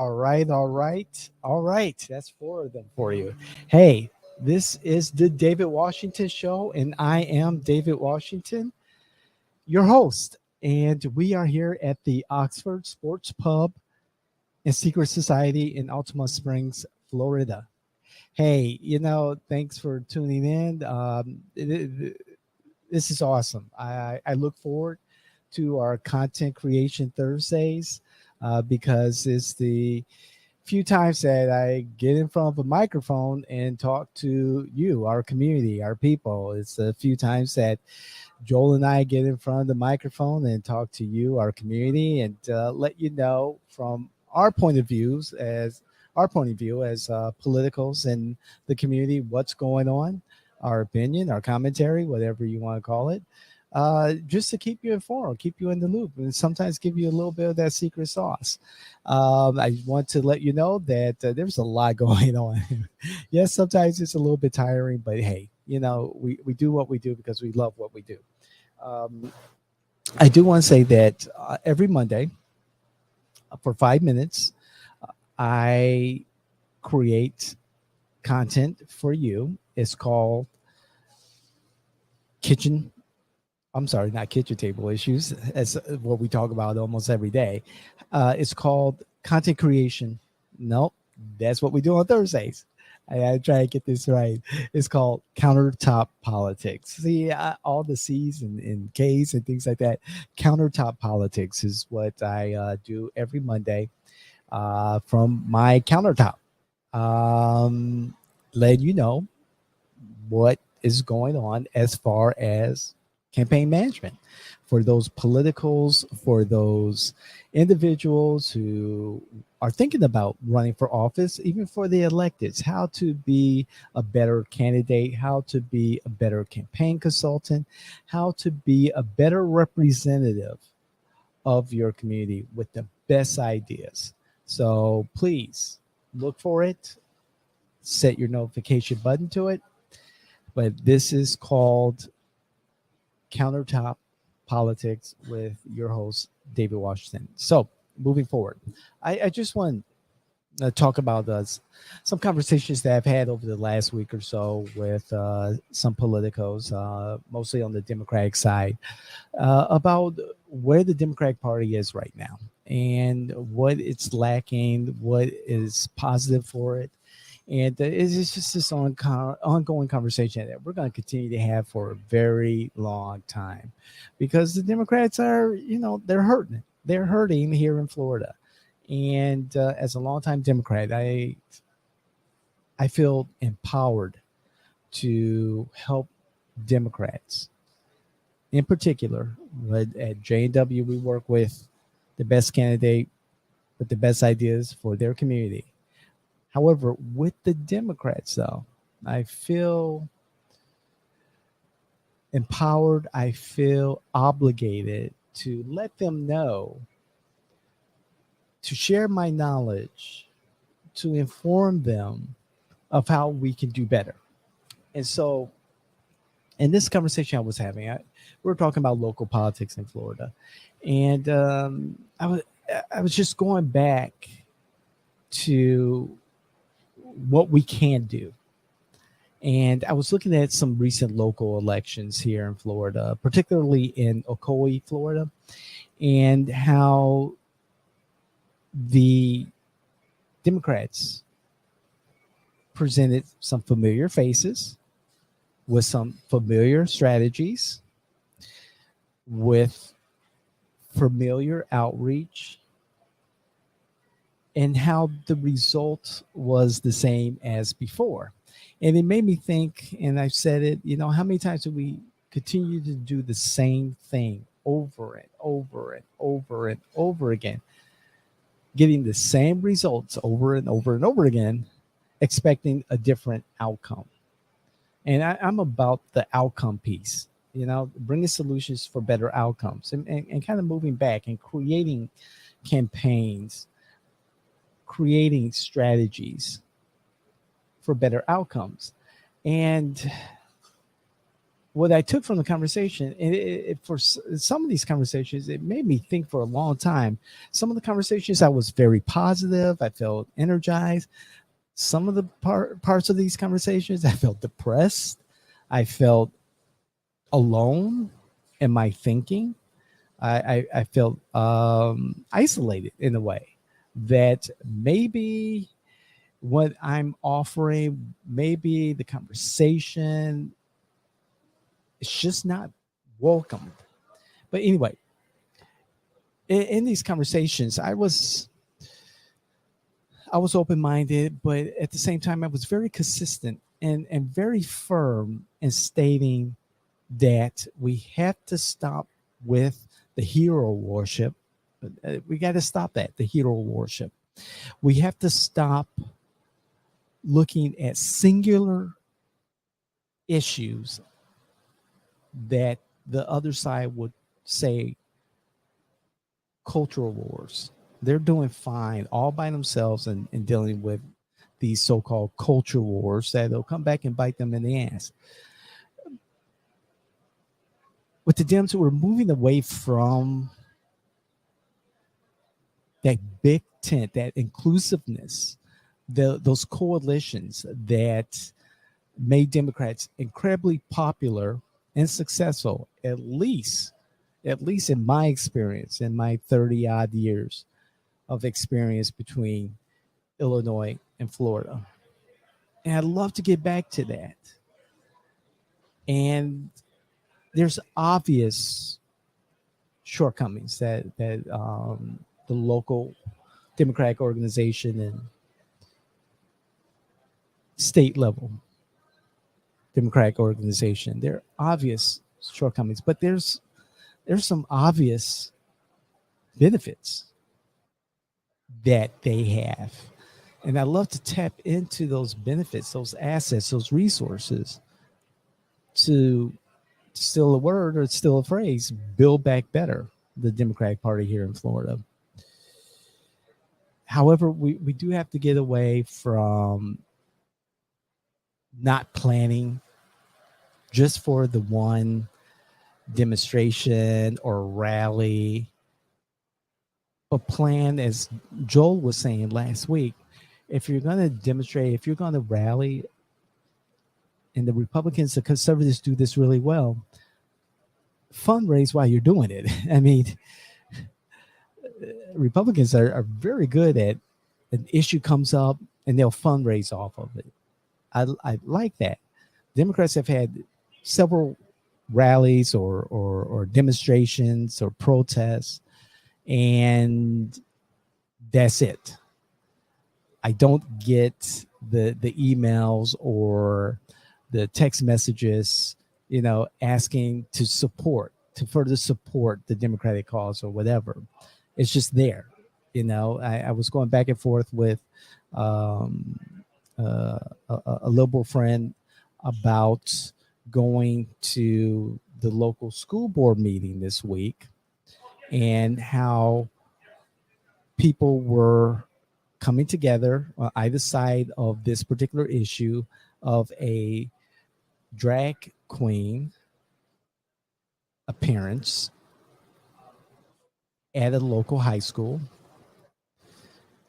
All right, all right, all right. That's four of them for you. Hey, this is the David Washington Show, and I am David Washington, your host. And we are here at the Oxford Sports Pub and Secret Society in Altamont Springs, Florida. Hey, thanks for tuning in. This is awesome. I look forward to our content creation Thursdays because it's the few times that I get in front of a microphone and talk to you, our community, our people. It's a few times that Joel and I get in front of the microphone and talk to you, our community, and let you know from our point of view as politicals in the community, what's going on, our opinion, our commentary, whatever you want to call it, just to keep you informed, keep you in the loop, and sometimes give you a little bit of that secret sauce. I want to let you know that there's a lot going on. Yes, sometimes it's a little bit tiring, but hey, we do what we do because we love what we do. Um, I do want to say that every Monday for 5 minutes, I create content for you. It's called kitchen. I'm sorry, not kitchen table issues. That's what we talk about almost every day. It's called content creation. Nope, that's what we do on Thursdays. I try to get this right. It's called countertop politics. See, all the C's and K's and things like that. Countertop politics is what I do every Monday from my countertop. Um, let you know what is going on as far as campaign management for those politicals, for those individuals who are thinking about running for office, even for the electeds, how to be a better candidate, how to be a better campaign consultant, how to be a better representative of your community with the best ideas. So please look for it, set your notification button to it. But this is called Countertop Politics with your host, David Washington. So, moving forward, I just want to talk about some conversations that I've had over the last week or so with some politicos, mostly on the Democratic side, about where the Democratic Party is right now and what it's lacking, what is positive for it. And it's just this ongoing conversation that we're going to continue to have for a very long time because the Democrats are, they're hurting. They're hurting here in Florida. And as a longtime Democrat, I feel empowered to help Democrats. In particular, at J&W, we work with the best candidate with the best ideas for their community. However, with the Democrats, though, I feel empowered. I feel obligated to let them know, to share my knowledge, to inform them of how we can do better. And so, in this conversation I was having, we were talking about local politics in Florida, and I was just going back to what we can do. And I was looking at some recent local elections here in Florida, particularly in Ocoee, Florida, and how the Democrats presented some familiar faces with some familiar strategies, with familiar outreach, and how the result was the same as before. And it made me think, and I've said it, how many times do we continue to do the same thing over and over and over and over again, getting the same results over and over and over again, expecting a different outcome? And I'm about the outcome piece, bringing solutions for better outcomes and kind of moving back and creating campaigns, creating strategies for better outcomes. And what I took from the conversation, and some of these conversations, it made me think for a long time. Some of the conversations, I was very positive. I felt energized. Some of the parts of these conversations, I felt depressed. I felt alone in my thinking. I felt isolated in a way that maybe what I'm offering, maybe the conversation, it's just not welcomed. But anyway, in these conversations, I was open minded, but at the same time, I was very consistent and very firm in stating that we have to stop with the hero worship. We got to stop that, the hero worship. We have to stop looking at singular issues that the other side would say cultural wars. They're doing fine all by themselves and dealing with these so-called culture wars that'll come back and bite them in the ass. With the Dems, we're moving away from that big tent, that inclusiveness, those coalitions that made Democrats incredibly popular and successful, at least in my experience, in my 30 odd years of experience between Illinois and Florida. And I'd love to get back to that. And there's obvious shortcomings that the local Democratic organization and state level Democratic organization, there are obvious shortcomings, but there's some obvious benefits that they have. And I love to tap into those benefits, those assets, those resources to steal a word or steal a phrase, build back better the Democratic Party here in Florida. However, we do have to get away from not planning just for the one demonstration or rally, but plan, as Joel was saying last week, if you're going to demonstrate, if you're going to rally, and the Republicans, the conservatives do this really well, fundraise while you're doing it. I mean, Republicans are very good at an issue comes up and they'll fundraise off of it. I like that. Democrats have had several rallies or demonstrations or protests, and that's it. I don't get the emails or the text messages, asking to further support the Democratic cause or whatever. It's just there. I was going back and forth with a liberal friend about going to the local school board meeting this week and how people were coming together on either side of this particular issue of a drag queen appearance at a local high school.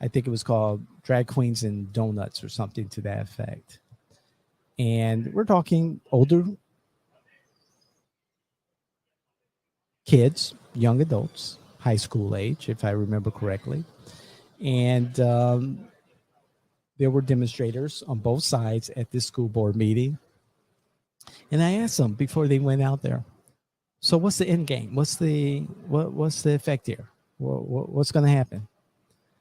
I think it was called Drag Queens and Donuts or something to that effect. And we're talking older kids, young adults, high school age, if I remember correctly. And there were demonstrators on both sides at this school board meeting. And I asked them before they went out there, so what's the end game? What's the effect here? What's going to happen?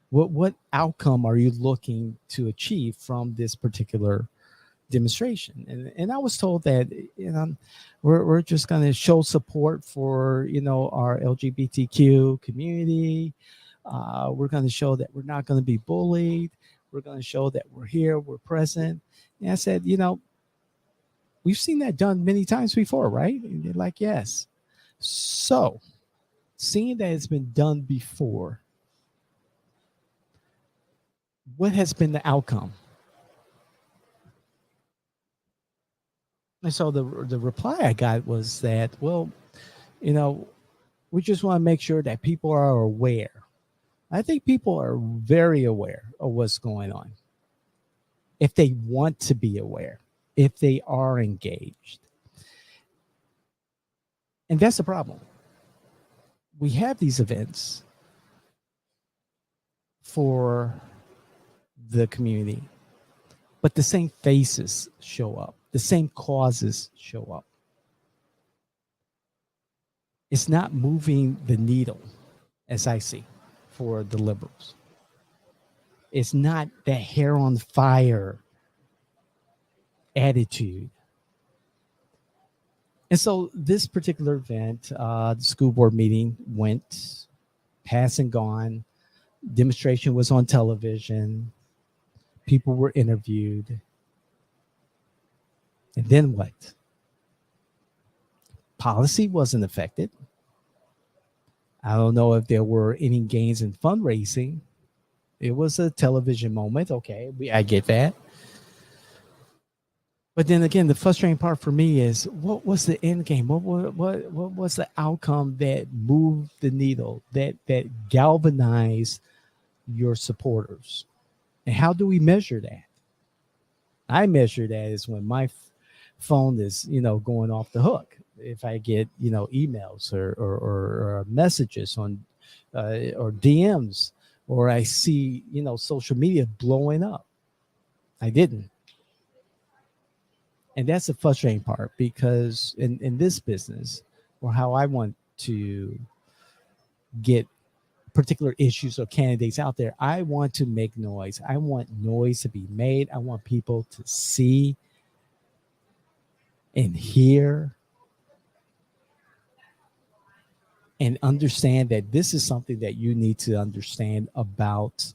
What outcome are you looking to achieve from this particular demonstration? And I was told that we're just going to show support for our LGBTQ community. We're going to show that we're not going to be bullied. We're going to show that we're here, we're present. And I said, we've seen that done many times before, right? And they're like, yes. So, seeing that it's been done before, what has been the outcome? And so the reply I got was that, well, you know, we just want to make sure that people are aware. I think people are very aware of what's going on if they want to be aware, if they are engaged. And that's the problem. We have these events for the community, but the same faces show up, the same causes show up. It's not moving the needle, as I see, for the liberals. It's not the hair on fire attitude. And so this particular event, the school board meeting went pass and gone. Demonstration was on television. People were interviewed. And then what? Policy wasn't affected. I don't know if there were any gains in fundraising. It was a television moment. Okay, I get that. But then again, the frustrating part for me is what was the end game? What was the outcome that moved the needle, that galvanized your supporters? And how do we measure that? I measure that as when my phone is, going off the hook. If I get, emails or messages on or DMs, or I see, social media blowing up. I didn't. And that's the frustrating part, because in this business, or how I want to get particular issues or candidates out there, I want to make noise. I want noise to be made. I want people to see and hear and understand that this is something that you need to understand about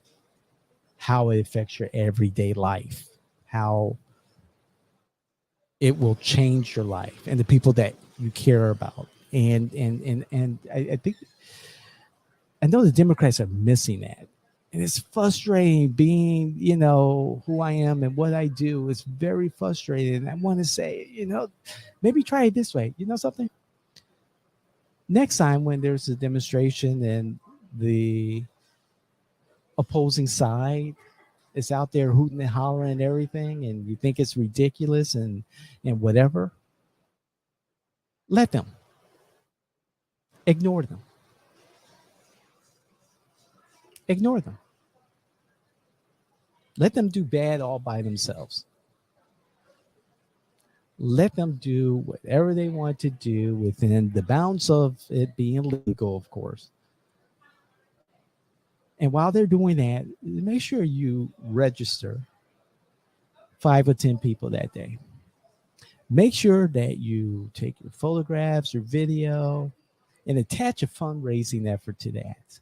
how it affects your everyday life, how it will change your life and the people that you care about. And I think, I know the Democrats are missing that. And it's frustrating being, who I am and what I do. It's very frustrating. I want to say, maybe try it this way. You know something? Next time when there's a demonstration and the opposing side is out there hooting and hollering and everything, and you think it's ridiculous and whatever, let them. Ignore them. Ignore them. Let them do bad all by themselves. Let them do whatever they want to do within the bounds of it being legal, of course. And while they're doing that, make sure you register 5 or 10 people that day. Make sure that you take your photographs or video and attach a fundraising effort to that.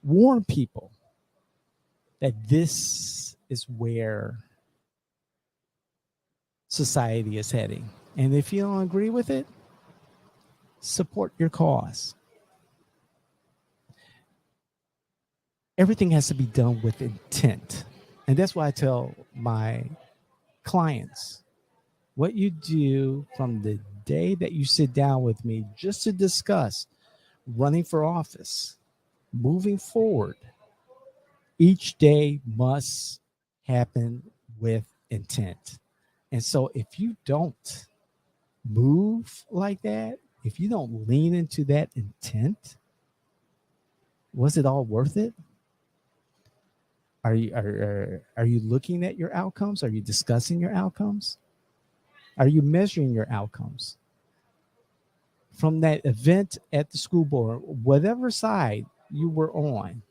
Warn people that this is where society is heading. And if you don't agree with it, support your cause. Everything has to be done with intent. And that's why I tell my clients, what you do from the day that you sit down with me just to discuss running for office, moving forward, each day must happen with intent. And so if you don't move like that, if you don't lean into that intent, was it all worth it? Are you looking at your outcomes? Are you discussing your outcomes? Are you measuring your outcomes? From that event at the school board, whatever side you were on,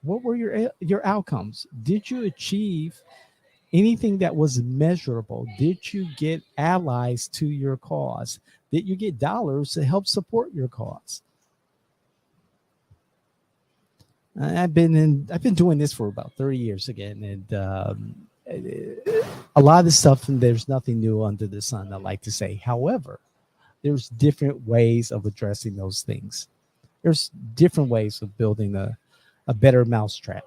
what were your outcomes? Did you achieve anything that was measurable? Did you get allies to your cause? Did you get dollars to help support your cause? I've been doing this for about 30 years again, and a lot of the stuff, and there's nothing new under the sun, I like to say. However, there's different ways of addressing those things. There's different ways of building a better mousetrap.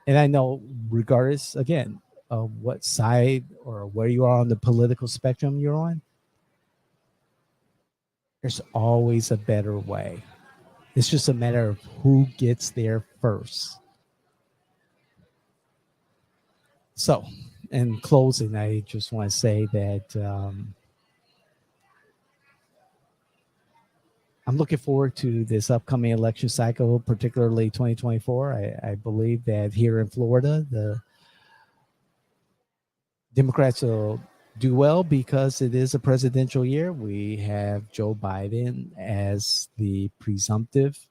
And I know, regardless, again, of what side or where you are on the political spectrum you're on, there's always a better way. It's just a matter of who gets there first. So, in closing, I just want to say that I'm looking forward to this upcoming election cycle, particularly 2024. I believe that here in Florida, the Democrats will do well because it is a presidential year. We have Joe Biden as the presumptive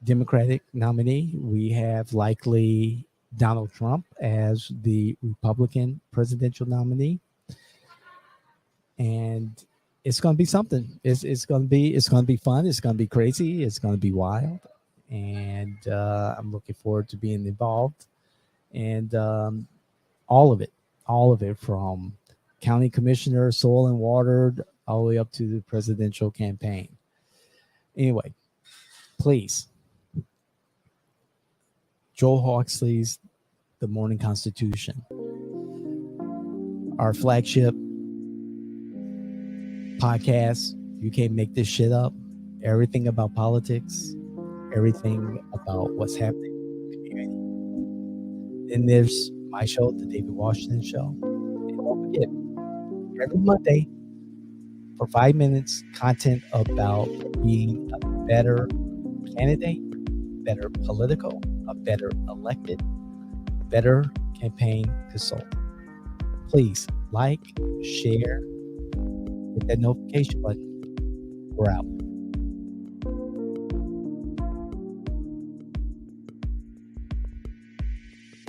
Democratic nominee. We have likely Donald Trump as the Republican presidential nominee. And it's going to be something. It's going to be fun. It's going to be crazy. It's going to be wild. And I'm looking forward to being involved. And all of it from county commissioner, soil and water, all the way up to the presidential campaign. Anyway, please, Joel Hawksley's The Morning Constitution, our flagship podcast. You can't make this shit up. Everything about politics, everything about what's happening in the community. Then there's my show, The David Washington Show. And don't forget, every Monday for 5 minutes, content about being a better candidate, better political, a better elected, better campaign consultant. Please like, share, hit that notification button. We're out.